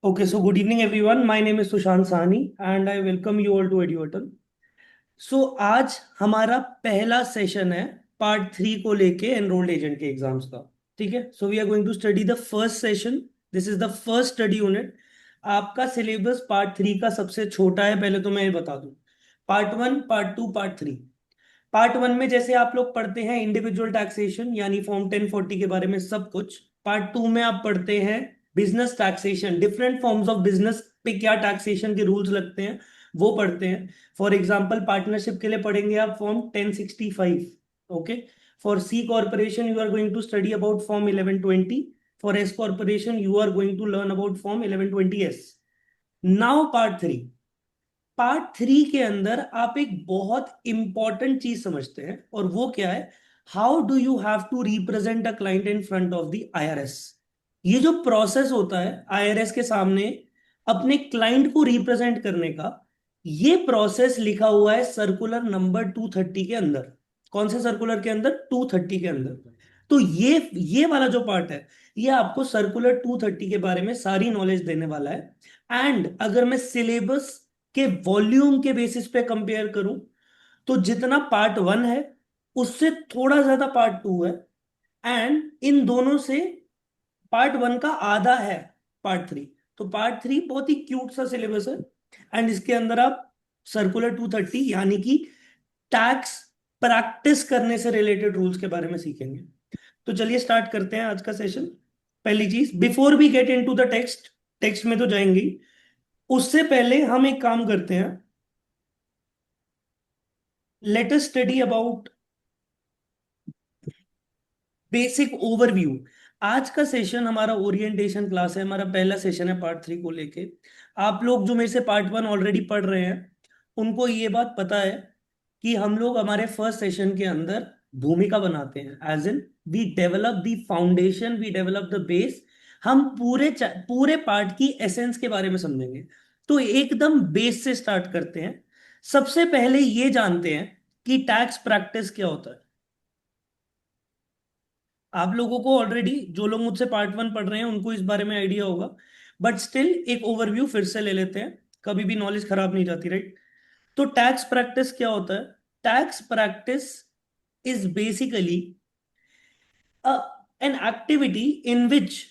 Okay, so good evening everyone. My name is Sushant Sahni and I welcome you all to EduAtal. सो आज हमारा पहला session है part 3 को लेके enrolled agent के एग्जाम्स का। ठीक है, so we are going to study the first session. This is the first study unit. आपका सिलेबस पार्ट 3 का सबसे छोटा है, पहले तो मैं ये बता दूं। Part 1, part 2, part 3। पार्ट 1 में जैसे आप लोग पढ़ते हैं इंडिविजुअल टैक्सेशन यानी फॉर्म 1040 के बारे में सब कुछ। पार्ट 2 में आप पढ़ते हैं business taxation, different forms of business पे क्या टैक्सेशन के रूल्स लगते हैं वो पढ़ते हैं। फॉर एग्जाम्पल पार्टनरशिप के लिए पढ़ेंगे आप form 1065। Okay, for C corporation you are going to study about form 1120। For S corporation you are going to learn about form 1120 S. Now part 3 के अंदर आप एक बहुत इंपॉर्टेंट चीज समझते हैं और वो क्या है, how do you have to represent a client in front of the IRS. ये जो प्रोसेस होता है आईआरएस के सामने अपने क्लाइंट को रिप्रेजेंट करने का, ये प्रोसेस लिखा हुआ है सर्कुलर नंबर 230 के अंदर। कौन से सर्कुलर के अंदर? 230 के अंदर। तो ये वाला जो पार्ट है, ये आपको सर्कुलर 230 के बारे में सारी नॉलेज देने वाला है। एंड अगर मैं सिलेबस के वॉल्यूम के बेसिस पे कंपेयर करूं तो जितना पार्ट 1 है उससे थोड़ा ज्यादा पार्ट 2 है। एंड इन दोनों से पार्ट 1 का आधा है पार्ट 3। तो पार्ट 3 बहुत ही क्यूट सा सिलेबस है। एंड इसके अंदर आप सर्कुलर 230 यानी कि टैक्स प्रैक्टिस करने से रिलेटेड रूल्स के बारे में सीखेंगे। तो चलिए स्टार्ट करते हैं आज का सेशन। पहली चीज, before we get into the text, text में तो जाएंगे ही, उससे पहले हम एक काम करते हैं। Let us study about basic overview. आज का सेशन हमारा ओरिएंटेशन क्लास है, हमारा पहला सेशन है पार्ट 3 को लेके। आप लोग जो मेरे से पार्ट 1 ऑलरेडी पढ़ रहे हैं उनको ये बात पता है कि हम लोग हमारे फर्स्ट सेशन के अंदर भूमिका बनाते हैं, as in we develop the foundation, we develop the base. हम पूरे पार्ट की एसेंस के बारे में समझेंगे। तो एकदम बेस से स्टार्ट करते हैं। सबसे पहले ये जानते हैं कि टैक्स प्रैक्टिस क्या होता है। आप लोगों को ऑलरेडी, जो लोग मुझसे पार्ट 1 पढ़ रहे हैं उनको इस बारे में आइडिया होगा, बट स्टिल एक ओवरव्यू फिर से ले लेते हैं। कभी भी नॉलेज खराब नहीं जाती, राइट? तो टैक्स प्रैक्टिस क्या होता है? Tax practice is basically an activity in which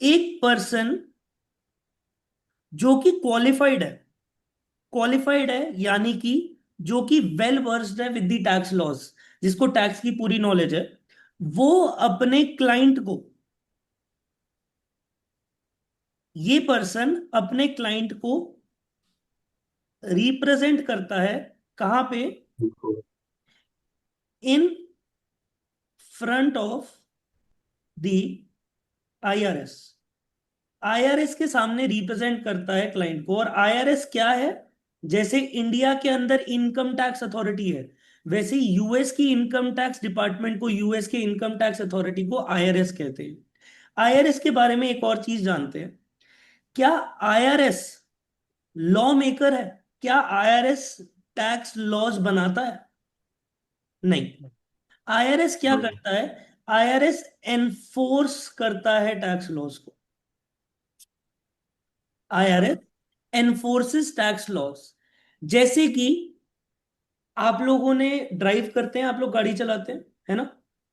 एक पर्सन जो कि क्वालिफाइड है यानी कि जो कि वेल वर्स्ड है विद द टैक्स लॉज, जिसको टैक्स की पूरी नॉलेज है, वो अपने क्लाइंट को, ये पर्सन अपने क्लाइंट को रिप्रेजेंट करता है। कहां पे? बिल्कुल। इन front of the IRS. IRS के सामने रिप्रेजेंट करता है क्लाइंट को। और आईआरएस क्या है? जैसे इंडिया के अंदर इनकम टैक्स अथॉरिटी है, वैसे यूएस की इनकम टैक्स डिपार्टमेंट को, यूएस के इनकम टैक्स अथॉरिटी को आईआरएस कहते हैं। आईआरएस के बारे में एक और चीज जानते हैं। क्या आईआरएस लॉ मेकर है? क्या आईआरएस टैक्स लॉज बनाता है? नहीं। आईआरएस क्या करता है? आईआरएस एनफोर्स करता है टैक्स लॉज को। IRS enforces tax laws. जैसे कि आप लोगों ने ड्राइव करते हैं, आप लोग गाड़ी चलाते हैं, है ना?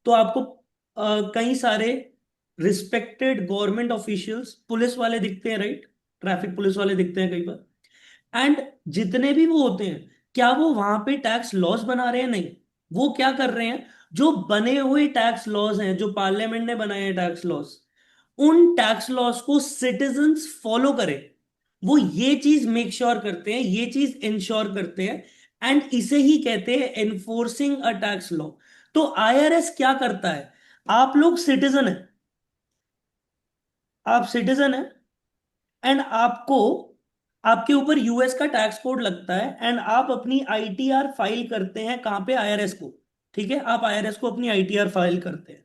तो आपको कई सारे रिस्पेक्टेड गवर्नमेंट ऑफिशियल्स, पुलिस वाले दिखते हैं, राइट? ट्रैफिक पुलिस वाले दिखते हैं कई बार। एंड जितने भी वो होते हैं, क्या वो वहां पे टैक्स लॉज बना रहे हैं? नहीं। वो क्या कर रहे हैं, जो बने हुए टैक्स लॉज हैं, जो पार्लियामेंट ने बनाए हैं टैक्स लॉज, उन टैक्स लॉज को सिटीजन्स फॉलो करें, वो ये चीज मेक श्योर करते हैं, ये चीज इंश्योर करते हैं। एंड इसे ही कहते हैं एनफोर्सिंग अ टैक्स लॉ। तो आईआरएस क्या करता है? आप लोग सिटीजन है, आप सिटीजन है, एंड आपको, आपके ऊपर यूएस का टैक्स कोड लगता है, एंड आप अपनी आईटीआर फाइल करते हैं कहां पे? आईआरएस को। ठीक है, आप आईआरएस को अपनी आईटीआर फाइल करते हैं।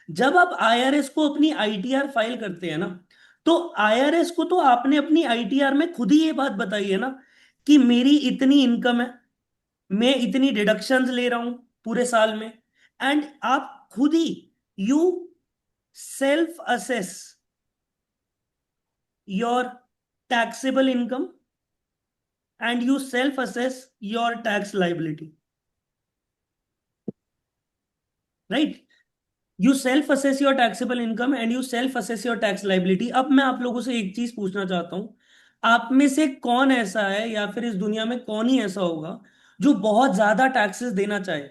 जब आप आईआरएस को अपनी आईटीआर फाइल करते हैं ना, तो आईआरएस को तो आपने अपनी आईटीआर में खुद ही ये बात बताई है ना कि मेरी इतनी इनकम है, मैं इतनी डिडक्शंस ले रहा हूं पूरे साल में। एंड आप खुद ही, you self assess, your taxable income and you self assess your tax liability, right? You self assess your taxable income and you self assess your tax liability. अब मैं आप लोगों से एक चीज पूछना चाहता हूं, आप में से कौन ऐसा है या फिर इस दुनिया में कौन ही ऐसा होगा जो बहुत ज्यादा टैक्सेस देना चाहे?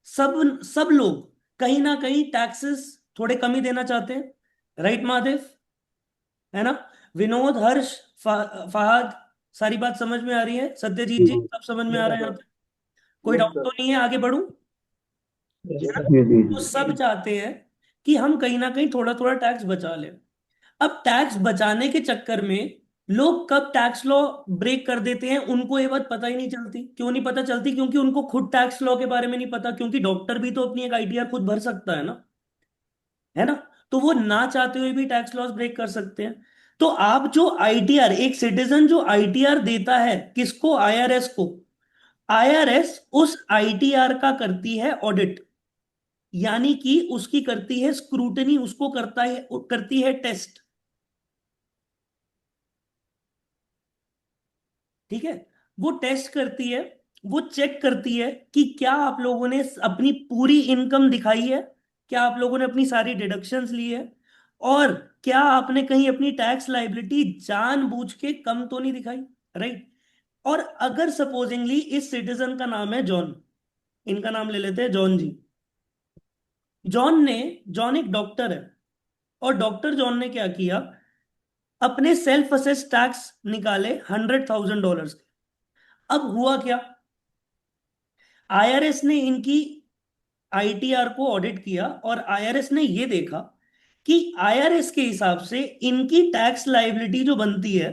सब सब लोग कहीं ना कहीं टैक्सेस थोड़े कम ही देना चाहते हैं, राइट महादेव? है ना? विनोद, हर्ष, फहद, सारी बात समझ में आ रही है? सत्यजीत जी, सब समझ में आ रहा है यहाँ पे? कोई यस डाउट सर। तो नहीं है? आगे बढ़ूं? है ना? जी जी तो जी। सब चाहते हैं कि हम कहीं ना कहीं थोड़ा थोड़ा टैक्स बचा लें। अब टैक्स बचाने के चक्कर में लोग कब टैक्स लॉ ब्रेक कर देते हैं उनको ये बात पता ही नहीं चलती। क्यों नहीं पता चलती? क्योंकि उनको खुद टैक्स लॉ के बारे में नहीं पता, क्योंकि डॉक्टर भी तो अपनी एक आईटीआर खुद भर सकता है ना, है ना? तो वो ना चाहते हुए भी टैक्स लॉस ब्रेक कर सकते हैं। तो आप जो आईटीआर, एक सिटीजन जो आईटीआर देता है किसको? आईआरएस को। आईआरएस उस आईटीआर का करती है ऑडिट, यानी कि उसकी करती है स्क्रूटनी, उसको करती है टेस्ट। ठीक है? वो टेस्ट करती है, वो चेक करती है कि क्या आप लोगों ने अपनी पूरी इनकम दिखाई है, क्या आप लोगों ने अपनी सारी डिडक्शंस ली है, और क्या आपने कहीं अपनी टैक्स लाइबिलिटी जानबूझ के कम तो नहीं दिखाई, राइट? और अगर सपोजिंगली इस सिटीजन का नाम है जॉन, इनका नाम ले लेते हैं जॉन जी। जॉन एक डॉक्टर है, और डॉक्टर जॉन ने क्या किया, अपने सेल्फ असेस टैक्स निकाले $100,000 के। अब हुआ क्या, आईआरएस ने इनकी आईटीआर को ऑडिट किया और आईआरएस ने ये देखा कि आईआरएस के हिसाब से इनकी टैक्स लाइबिलिटी जो बनती है,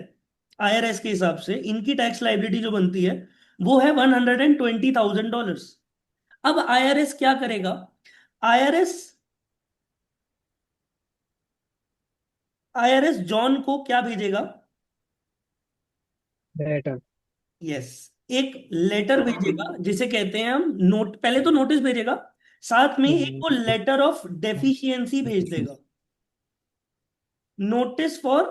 आईआरएस के हिसाब से इनकी टैक्स लाइबिलिटी जो बनती है वो है $120,000। अब आईआरएस क्या करेगा? आईआरएस आईआरएस जॉन को क्या भेजेगा? बेटर। यस, एक लेटर भेजेगा जिसे कहते हैं हम नोट, पहले तो नोटिस भेजेगा, साथ में एक वो लेटर ऑफ डेफिशिएंसी भेज देगा। Notice for,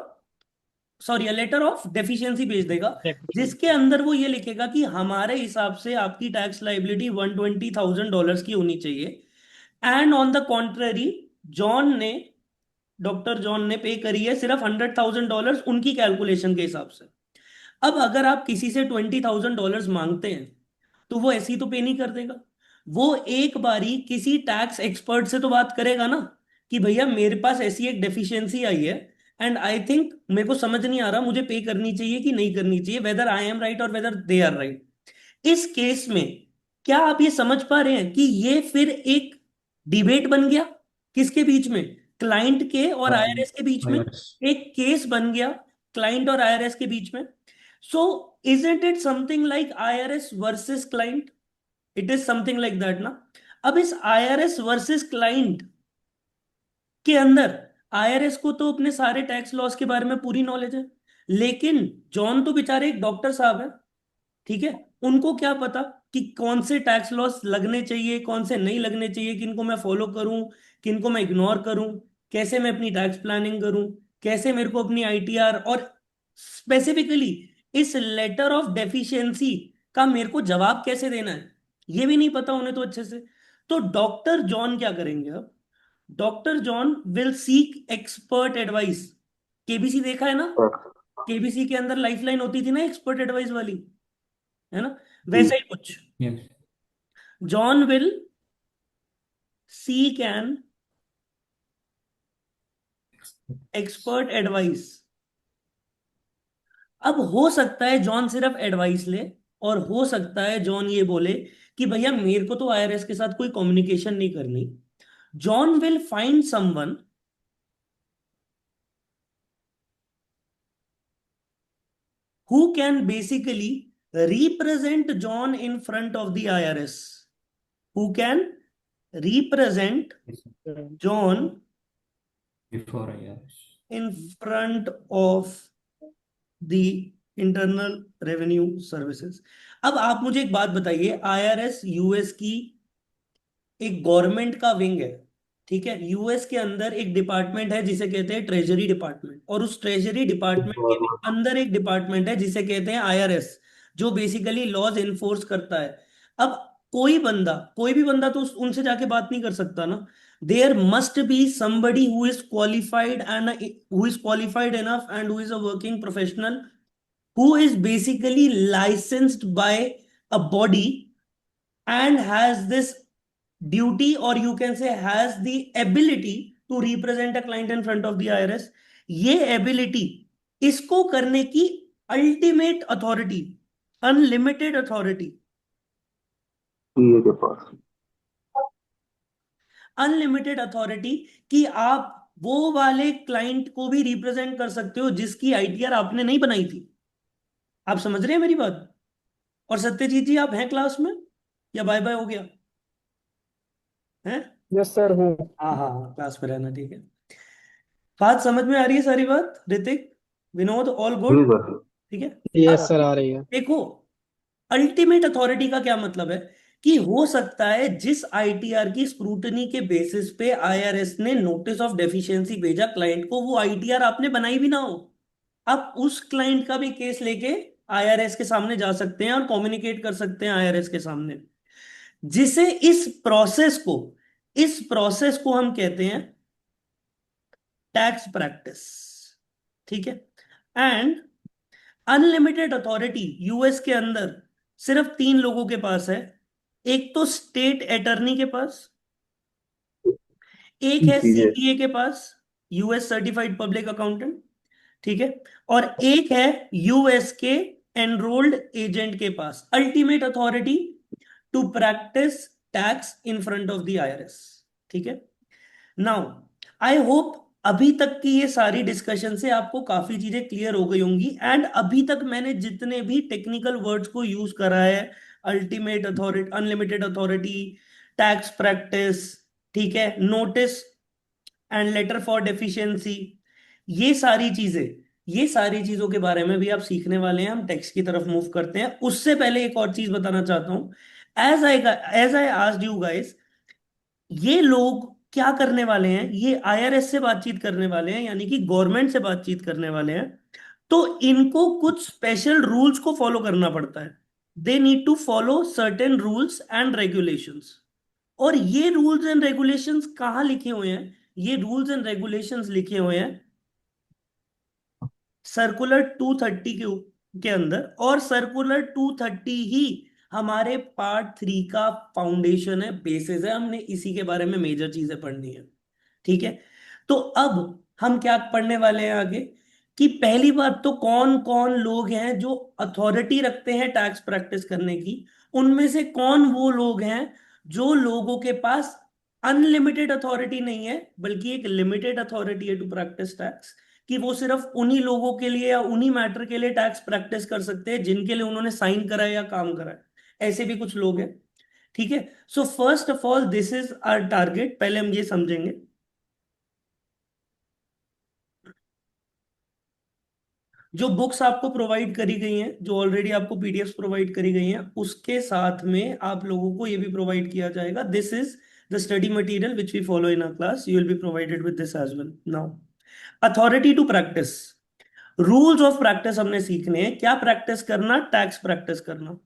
sorry, letter of deficiency भेज देगा, जिसके अंदर वो ये लिखेगा कि हमारे हिसाब से आपकी टैक्स लाइबिलिटी $120,000 की होनी चाहिए। And on the contrary, John ने डॉक्टर जॉन ने पे करी है सिर्फ $100,000 उनकी कैलकुलेशन के हिसाब से। अब अगर आप किसी से $20,000 मांगते हैं तो वो ऐसे ही तो पे नहीं कर देगा। वो एक बारी किसी टैक्स एक्सपर्ट से तो बात करेगा ना, कि भैया मेरे पास ऐसी एक डेफिशिएंसी आई है एंड आई थिंक मेरे को समझ नहीं आ रहा मुझे पे करनी चाहिए कि नहीं करनी चाहिए, वेदर आई एम राइट और वेदर दे आर राइट। इस केस में क्या आप ये समझ पा रहे हैं कि ये फिर एक डिबेट बन गया? किसके बीच में? क्लाइंट के और आईआरएस के बीच में। यस। एक केस बन गया क्लाइंट और आईआरएस के बीच में। सो isn't it something like IRS versus client? It is something like that ना। अब इस IRS versus client के अंदर आईआरएस को तो अपने सारे टैक्स लॉस के बारे में पूरी नॉलेज है, लेकिन जॉन तो बेचारे एक डॉक्टर साहब है, ठीक है? उनको क्या पता कि कौन से टैक्स लॉस लगने चाहिए, कौन से नहीं लगने चाहिए, किनको मैं फॉलो करूं, किनको मैं इग्नोर करूं, कैसे मैं अपनी टैक्स प्लानिंग करूं, कैसे मेरे को अपनी आईटीआर, और स्पेसिफिकली इस लेटर ऑफ डेफिशिएंसी का मेरे को जवाब कैसे देना है, ये भी नहीं पता उन्हें तो अच्छे से। तो डॉक्टर जॉन क्या करेंगे अब? Doctor John will seek expert advice. KBC देखा है ना? केबीसी के अंदर लाइफलाइन होती थी ना एक्सपर्ट एडवाइस वाली, है ना? जी वैसा ही कुछ। Yes. John will seek an expert advice. अब हो सकता है जॉन सिर्फ एडवाइस ले, और हो सकता है जॉन ये बोले कि भैया मेरे को तो आईआरएस के साथ कोई कम्युनिकेशन नहीं करनी। John will find someone who can basically represent John in front of the IRS, who can represent John before yes. in front of the internal revenue services. अब आप मुझे एक बात बताइए, आईआरएस यूएस की एक गवर्नमेंट का विंग है, ठीक है, यूएस के अंदर एक डिपार्टमेंट है जिसे कहते हैं ट्रेजरी डिपार्टमेंट, और उस ट्रेजरी डिपार्टमेंट के भी गवर्नमेंट। अंदर एक डिपार्टमेंट है जिसे कहते हैं आईआरएस, जो बेसिकली लॉज इन्फोर्स करता है। अब कोई भी बंदा तो उनसे जाके बात नहीं कर सकता ना। There must be somebody who is qualified enough and who is a working professional, who is basically licensed by a body and has this duty, or you can say has the ability to represent a client in front of the IRS। ये ability, इसको करने की ultimate authority, unlimited authority, CA के पास। Unlimited authority कि आप वो वाले client को भी रिप्रेजेंट कर सकते हो जिसकी आईटीआर आपने नहीं बनाई थी। आप समझ रहे हैं मेरी बात? और सत्यजीत जी, आप हैं क्लास में या बाय बाय हो गया? हैं? यस सर हूँ। हाँ हाँ हाँ, क्लास में रहना, ठीक है। बात समझ में आ रही है सारी बात? ऋतिक, विनोद, ऑल जी गुड? सर। ठीक है। यस अब सर आ रही है। देखो, अल्टीमेट अथॉरिटी का क्या मतलब है कि हो सकता है जिस आईटीआर की स्क्रूटनी के बेसिस पे आईआरएस ने नोटिस ऑफ डेफिशिएंसी भेजा क्लाइंट को, वो आईटीआर आपने बनाई भी ना हो। आप उस क्लाइंट का भी केस लेके आईआरएस के सामने जा सकते हैं और कम्युनिकेट कर सकते हैं आईआरएस के सामने, जिसे इस प्रोसेस को हम कहते हैं टैक्स प्रैक्टिस। ठीक है। एंड अनलिमिटेड अथॉरिटी यूएस के अंदर सिर्फ तीन लोगों के पास है। एक तो स्टेट अटर्नी के पास, एक है सीए। सीपीए के पास, यूएस सर्टिफाइड पब्लिक अकाउंटेंट, ठीक है, और एक है यूएस के एनरोल्ड एजेंट के पास ultimate authority to practice tax in front of the IRS. ठीक है। नाउ आई होप अभी तक की ये सारी डिस्कशन से आपको काफी चीजें क्लियर हो गई होंगी। एंड अभी तक मैंने जितने भी टेक्निकल वर्ड्स को यूज करा है, ultimate authority, unlimited authority, tax practice, ठीक है, notice and later for deficiency, ये सारी चीजें, ये सारी चीजों के बारे में भी आप सीखने वाले हैं। हम टेक्स्ट की तरफ मूव करते हैं, उससे पहले एक और चीज बताना चाहता हूं। As I asked you guys, ये लोग क्या करने वाले हैं? ये आईआरएस से बातचीत करने वाले हैं, यानी कि गवर्नमेंट से बातचीत करने वाले हैं। तो इनको कुछ स्पेशल रूल्स को फॉलो करना पड़ता है। They need to follow certain rules and regulations. और ये रूल्स एंड रेगुलेशंस कहाँ लिखे हुए हैं? ये रूल्स एंड रेगुलेशंस लिखे हुए हैं सर्कुलर 230 के अंदर। और सर्कुलर 230 ही हमारे पार्ट 3 का फाउंडेशन है, बेसिस है। हमने इसी के बारे में मेजर चीजें पढ़नी है। ठीक है। तो अब हम क्या पढ़ने वाले हैं आगे, कि पहली बात तो कौन कौन लोग हैं जो अथॉरिटी रखते हैं टैक्स प्रैक्टिस करने की। उनमें से कौन वो लोग हैं जो लोगों के पास अनलिमिटेड अथॉरिटी नहीं है, बल्कि एक लिमिटेड अथॉरिटी है टू प्रैक्टिस टैक्स, कि वो सिर्फ उन्हीं लोगों के लिए या उन्हीं मैटर के लिए टैक्स प्रैक्टिस कर सकते हैं जिनके लिए उन्होंने साइन करा है या काम करा है। ऐसे भी कुछ लोग हैं। ठीक है। So first of all this is our target, पहले हम ये समझेंगे। जो बुक्स आपको प्रोवाइड करी गई हैं, जो ऑलरेडी आपको पीडीएफ प्रोवाइड करी गई हैं, उसके साथ में आप लोगों को ये भी प्रोवाइड किया जाएगा। This is the study material which we follow in our class, you will be provided with this as well. Now authority to practice, rules of practice हमने सीखने हैं। क्या प्रैक्टिस करना? टैक्स प्रैक्टिस करना।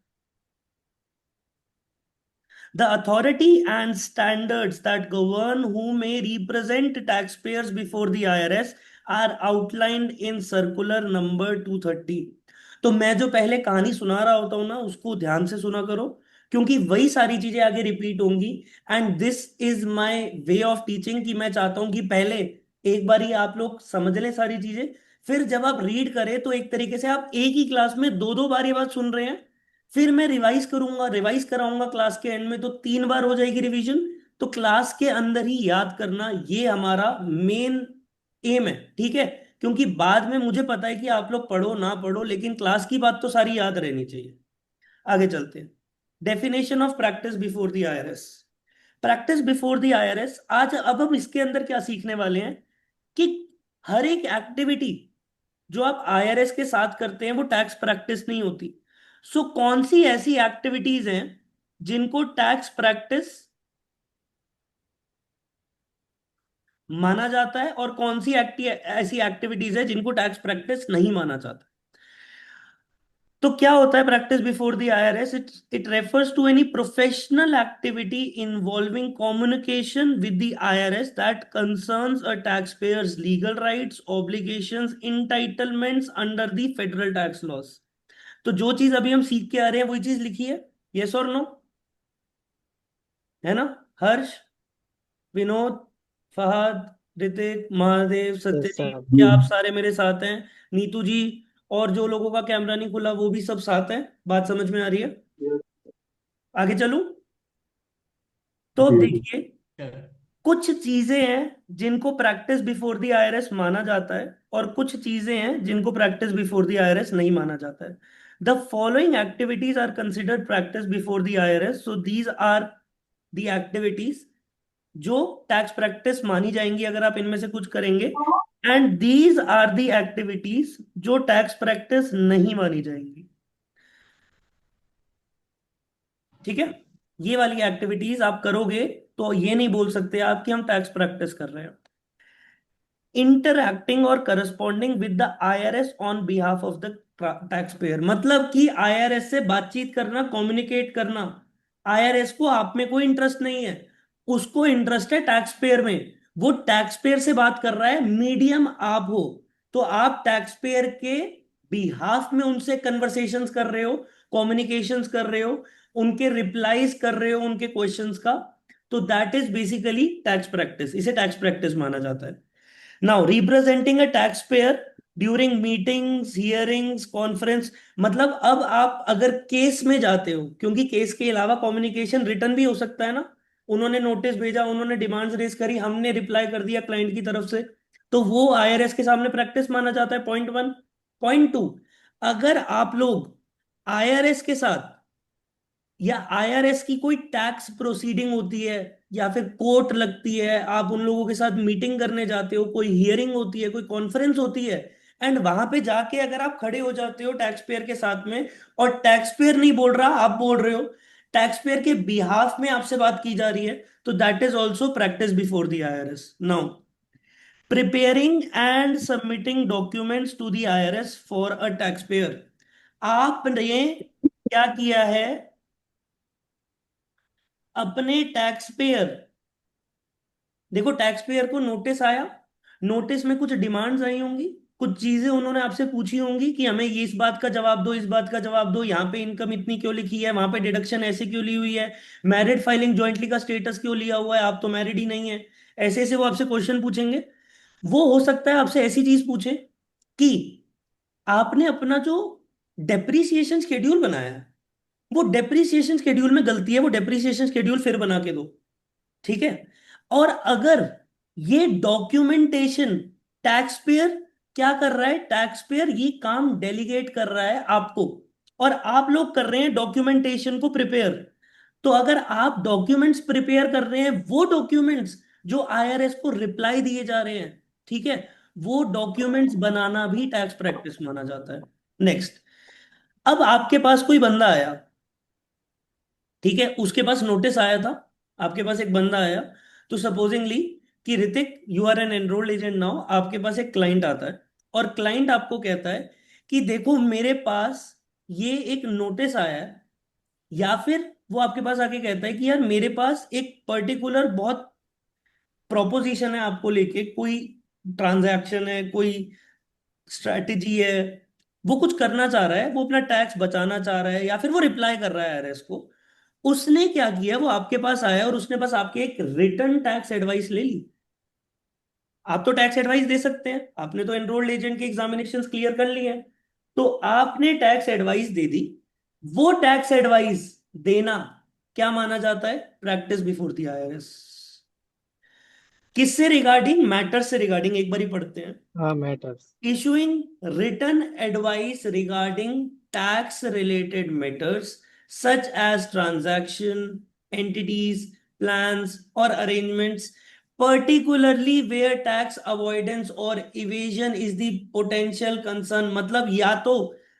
The authority and standards that govern who may represent taxpayers before the IRS are outlined in circular number 230। तो मैं जो पहले कहानी सुना रहा होता हूं ना, उसको ध्यान से सुना करो, क्योंकि वही सारी चीजें आगे रिपीट होंगी। And this is my way of teaching, कि मैं चाहता हूं कि पहले एक बार ही आप लोग समझ लें सारी चीजें, फिर जब आप रीड करें तो एक तरीके से आप एक ही क्लास में दो दो बार ये बात सुन रहे हैं। फिर मैं रिवाइज करूंगा, रिवाइज कराऊंगा क्लास के एंड में, तो 3 बार हो जाएगी रिवीजन। तो क्लास के अंदर ही याद करना, ये हमारा मेन एम है। ठीक है। क्योंकि बाद में मुझे पता है कि आप लोग पढ़ो ना पढ़ो, लेकिन क्लास की बात तो सारी याद रहनी चाहिए। आगे चलते हैं। Definition of practice before the IRS. Practice before the IRS, आज अब हम इसके अंदर क्या सीखने वाले हैं कि हर एक एक्टिविटी जो आप आईआरएस के साथ करते हैं वो टैक्स प्रैक्टिस नहीं होती। सो कौन सी ऐसी एक्टिविटीज हैं जिनको टैक्स प्रैक्टिस माना जाता है और कौन सी ऐसी एक्टिविटीज है जिनको टैक्स प्रैक्टिस नहीं माना जाता। तो क्या होता है practice before the IRS? It refers to any professional activity involving communication with the IRS that concerns a taxpayer's legal rights, obligations, entitlements under the federal tax laws. तो जो चीज अभी हम सीख के आ रहे हैं वही चीज लिखी है। यस और नो? है ना? हर्ष, विनोद, फहद, ऋतिक, महादेव, यस सत्यजीत, सर। क्या जी आप सारे मेरे साथ हैं? नीतू जी, और जो लोगों का कैमरा नहीं खुला वो भी सब साथ हैं। बात समझ में आ रही है? आगे चलूं? तो जी जी। देखिए, कुछ चीजें हैं जिनको प्रैक्टिस बिफोर द आईआरएस माना जाता है और कुछ चीजें हैं जिनको प्रैक्टिस बिफोर द आईआरएस नहीं माना जाता है। The following activities are considered practice before the IRS, so these are the activities जो टैक्स प्रैक्टिस मानी जाएंगी अगर आप इनमें से कुछ करेंगे, and these are the activities जो टैक्स प्रैक्टिस नहीं मानी जाएंगी। ठीक है? ये वाली एक्टिविटीज आप करोगे तो ये नहीं बोल सकते आप कि हम टैक्स प्रैक्टिस कर रहे हैं। इंटरैक्टिंग और corresponding with the IRS on behalf of the tax payer, मतलब कि आईआरएस से बातचीत करना, कम्युनिकेट करना। आईआरएस को आप में कोई इंटरेस्ट नहीं है, उसको इंटरेस्ट है टैक्स पेयर में। वो टैक्स पेयर से बात कर रहा है, मीडियम आप हो। तो आप टैक्स पेयर के बिहाफ में उनसे कन्वर्सेशंस कर रहे हो, कम्युनिकेशंस कर रहे हो, उनके रिप्लाईज कर रहे हो उनके क्वेश्चंस का। तो that is basically tax practice, इसे टैक्स प्रैक्टिस माना जाता है। Now representing a tax payer during meetings, hearings, conference, मतलब अब आप अगर केस में जाते हो, क्योंकि केस के अलावा कम्युनिकेशन रिटर्न भी हो सकता है ना। उन्होंने नोटिस भेजा, उन्होंने डिमांड्स रेज करी, हमने रिप्लाई कर दिया क्लाइंट की तरफ से, तो वो आईआरएस के सामने प्रैक्टिस माना जाता है। Point one. पॉइंट टू, अगर आप लोग आईआरएस के साथ या आईआरएस की कोई टैक्स प्रोसीडिंग होती है या फिर कोर्ट लगती है, आप उन लोगों के साथ मीटिंग करने जाते हो, कोई हियरिंग होती है, कोई कॉन्फ्रेंस होती है, एंड वहां पे जाके अगर आप खड़े हो जाते हो टैक्स पेयर के साथ में, और टैक्स पेयर नहीं बोल रहा, आप बोल रहे हो, टैक्स पेयर के बिहाफ में आपसे बात की जा रही है, तो that is also practice before the IRS. Now, preparing and submitting documents to the IRS for a taxpayer. आपने क्या किया है? अपने टैक्स पेयर, देखो टैक्स पेयर को नोटिस आया, नोटिस में कुछ डिमांड्स आई होंगी, कुछ चीजें उन्होंने आपसे पूछी होंगी कि हमें ये इस बात का जवाब दो, इस बात का जवाब दो, यहाँ पे इनकम इतनी क्यों लिखी है, वहां पे डिडक्शन ऐसे क्यों ली हुई है, मैरिड फाइलिंग जॉइंटली का स्टेटस क्यों लिया हुआ है, आप तो मैरिड ही नहीं है। ऐसे ऐसे वो आपसे क्वेश्चन पूछेंगे। वो हो सकता है आपसे ऐसी चीज पूछे कि आपने अपना जो डेप्रिसिएशन स्केड्यूल बनाया है, वो डेप्रिसिएशन स्केड्यूल में गलती है, वो डेप्रिसिएशन स्केड्यूल फिर बना के दो। ठीक है? और अगर ये डॉक्यूमेंटेशन टैक्स पेयर क्या कर रहा है, टैक्स पेयर ये काम डेलीगेट कर रहा है आपको, और आप लोग कर रहे हैं डॉक्यूमेंटेशन को प्रिपेयर। तो अगर आप डॉक्यूमेंट्स प्रिपेयर कर रहे हैं, वो डॉक्यूमेंट्स जो आईआरएस को रिप्लाई दिए जा रहे हैं, ठीक है, वो डॉक्यूमेंट्स बनाना भी टैक्स प्रैक्टिस माना जाता है। नेक्स्ट, अब आपके पास कोई बंदा आया, ठीक है, उसके पास नोटिस आया था, आपके पास एक बंदा आया, तो सपोजिंगली कि Ritik you are an enrolled agent now, आपके पास एक क्लाइंट आता है और क्लाइंट आपको कहता है कि देखो मेरे पास ये एक नोटिस आया है, या फिर वो आपके पास आके कहता है कि यार मेरे पास एक पर्टिकुलर बहुत प्रोपोजिशन है आपको लेके, कोई ट्रांजैक्शन है, कोई स्ट्रैटेजी है, वो कुछ करना चाह रहा है, वो अपना टैक्स बचाना चाह रहा है, या फिर वो रिप्लाई कर रहा है आईआरएस को। उसने क्या किया, वो आपके पास आया और उसने बस आपके एक रिटर्न टैक्स एडवाइस ले ली। आप तो टैक्स एडवाइस दे सकते हैं, आपने तो एनरोल्ड एजेंट के एग्जामिनेशंस क्लियर कर लिए हैं, तो आपने टैक्स एडवाइस दे दी। वो टैक्स एडवाइस देना क्या माना जाता है? Practice before the IRS. किससे रिगार्डिंग? मैटर से रिगार्डिंग। एक बार ही पढ़ते हैं। हाँ matters. Issuing written advice regarding tax related matters such as transaction, entities, plans, or arrangements, particularly where tax avoidance or evasion is the potential concern। मतलब या तो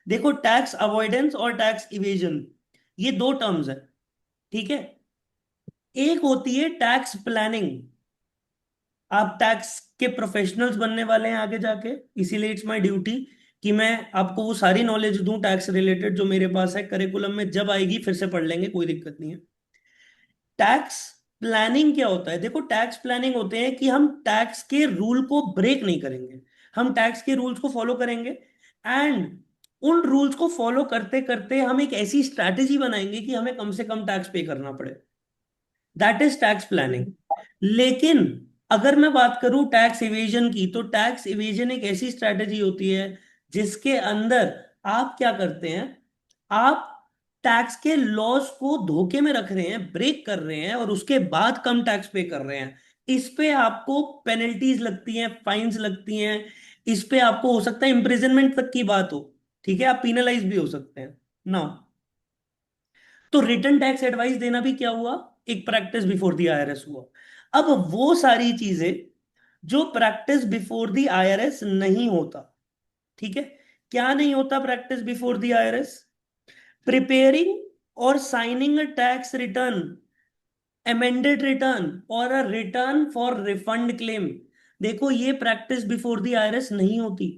देखो, टैक्स अवॉइडेंस और टैक्स इवेजन ये दो टर्म्स है, ठीक है। एक होती है टैक्स प्लानिंग, आप टैक्स के प्रोफेशनल्स बनने वाले हैं आगे जाके, इसीलिए इट्स माय ड्यूटी कि मैं आपको वो सारी नॉलेज दूं टैक्स रिलेटेड जो मेरे पास है। करिकुलम में जब आएगी फिर से पढ़ लेंगे, कोई दिक्कत नहीं है। टैक्स प्लानिंग क्या होता है? देखो, टैक्स प्लानिंग होते हैं कि हम टैक्स के रूल को ब्रेक नहीं करेंगे, हम टैक्स के रूल्स को फॉलो करेंगे, एंड उन रूल्स को फॉलो करते करते हम एक ऐसी स्ट्रैटेजी बनाएंगे कि हमें कम से कम टैक्स पे करना पड़े। That is tax planning. लेकिन अगर मैं बात करूं टैक्स इवेजन की, तो टैक्स इवेजन एक ऐसी स्ट्रैटेजी होती है जिसके अंदर आप क्या करते हैं, आप टैक्स के लॉस को धोखे में रख रहे हैं, ब्रेक कर रहे हैं, और उसके बाद कम टैक्स पे कर रहे हैं। इस पे आपको पेनल्टीज लगती हैं, फाइन्स लगती हैं, इस पे आपको हो सकता है इम्प्रिजनमेंट तक की बात हो। ठीक है, आप पीनलाइज भी हो सकते हैं ना। तो रिटर्न टैक्स एडवाइस देना भी क्या हुआ, एक प्रैक्टिस बिफोर द आईआरएस हुआ। अब वो सारी चीजें जो प्रैक्टिस बिफोर द आईआरएस नहीं होता, ठीक है, क्या नहीं होता practice before the IRS? Preparing और signing a tax return, amended return और a return for refund claim. देखो, ये प्रैक्टिस बिफोर द आईआरएस नहीं होती।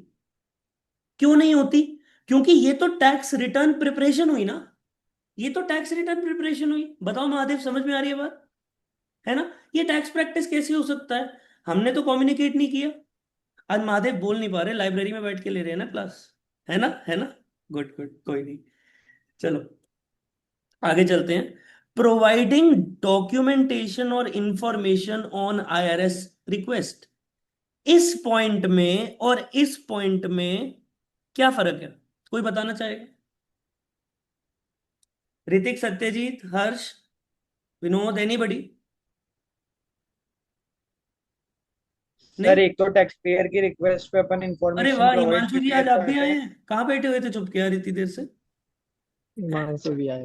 क्यों नहीं होती? क्योंकि ये तो टैक्स रिटर्न प्रिपरेशन हुई ना, ये तो टैक्स रिटर्न प्रिपरेशन हुई। बताओ महादेव, समझ में आ रही है बात? है ना? ये टैक्स प्रैक्टिस कैसे हो सकता है? हमने तो कम्युनिकेट नहीं किया। आज महादेव बोल नहीं पा रहे, लाइब्रेरी में बैठ के ले रहे हैं ना क्लास। है ना? है ना? गुड गुड, कोई नहीं। चलो आगे चलते हैं। प्रोवाइडिंग डॉक्यूमेंटेशन और इंफॉर्मेशन ऑन आईआरएस रिक्वेस्ट। इस पॉइंट में और इस पॉइंट में क्या फर्क है? कोई बताना चाहेगा? ऋतिक, सत्यजीत, हर्ष, विनोद, एनीबडी? सर, नहीं? एक तो टैक्स पेयर की रिक्वेस्ट पे अपन अरे इंफॉर्मेशन वाह, प्रोवाइड हिमांशु जी आज आप भी करते आए हैं। हैं। कहाँ बैठे हुए थे चुप के यार इतनी देर से? हिमांशु भी आए।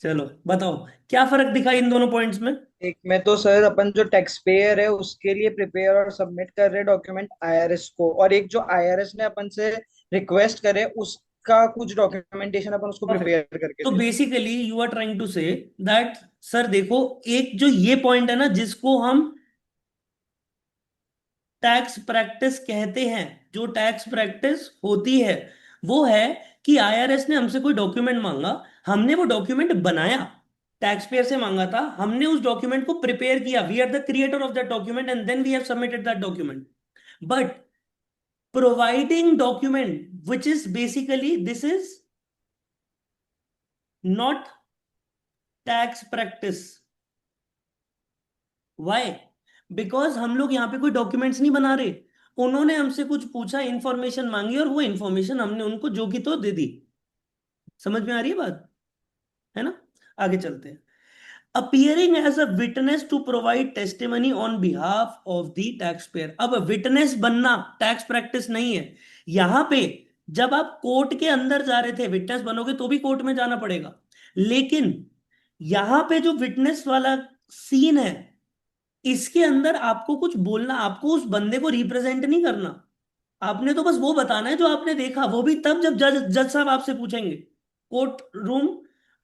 चलो बताओ, क्या फर्क दिखा इन दोनों पॉइंट्स में? एक में तो सर अपन जो टैक्स पेयर है उसके लिए प्रिपेयर और सबमिट कर रहे डॉक्यूमेंट आईआरएस को, और एक जो आईआरएस ने अपन से रिक्वेस्ट करे उसका कुछ डॉक्यूमेंटेशन अपन उसको परफेक्ट। प्रिपेयर करके तो दे रहे basically you are trying to say that, sir देखो, एक जो ये पॉइंट है ना जिसको हम टैक्स प्रैक्टिस कहते हैं, जो टैक्स प्रैक्टिस होती है, वो है कि आईआरएस ने हमसे कोई डॉक्यूमेंट मांगा, हमने वो डॉक्यूमेंट बनाया, टैक्स पेयर से मांगा था, हमने उस डॉक्यूमेंट को प्रिपेयर किया, we are the creator of that document and then we have submitted that document. But providing document which is basically, this is not tax practice. Why? Because हम लोग यहाँ पे कोई डॉक्यूमेंट्स नहीं बना रहे, उन्होंने हमसे कुछ पूछा, इंफॉर्मेशन मांगी, और वो इंफॉर्मेशन हमने उनको जो की तो दे दी। समझ में आ रही है बात? है ना? आगे चलते हैं। Appearing as a witness to provide testimony on behalf of the taxpayer. अब विटनेस बनना टैक्स प्रैक्टिस नहीं है। यहां पे जब आप कोर्ट के अंदर जा रहे थे, विटनेस बनोगे तो भी कोर्ट में जाना पड़ेगा, लेकिन यहां पे जो विटनेस वाला सीन है, इसके अंदर आपको कुछ बोलना, आपको उस बंदे को रिप्रेजेंट नहीं करना, आपने तो बस वो बताना है जो आपने देखा, वो भी तब जब जज जज साहब आपसे पूछेंगे। कोर्ट रूम,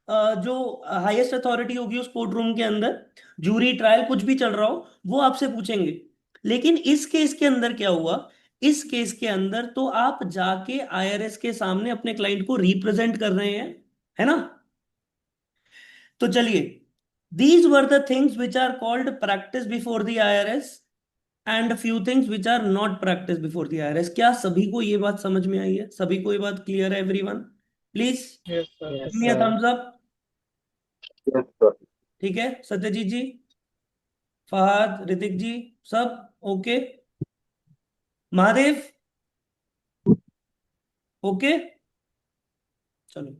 जो हाईएस्ट अथॉरिटी होगी उस कोर्ट रूम के अंदर, जूरी ट्रायल कुछ भी चल रहा हो, वो आपसे पूछेंगे। लेकिन इस केस के अंदर क्या हुआ? इस केस के अंदर तो आप जाके आईआरएस के सामने अपने क्लाइंट को रिप्रेजेंट कर रहे हैं, है ना? तो चलिए, these were the things which are called practice before the IRS and few things which are not practice before the IRS. क्या सभी को ये बात समझ में आई है? सभी को ये बात क्लियर है? एवरीवन प्लीज हैं। Yes sir. Yes give me a sir. Thumbs up. Yes, sir. ठीक है, सत्यजीत जी, फहद, ऋतिक जी, सब ओके? महादेव ओके? चलो।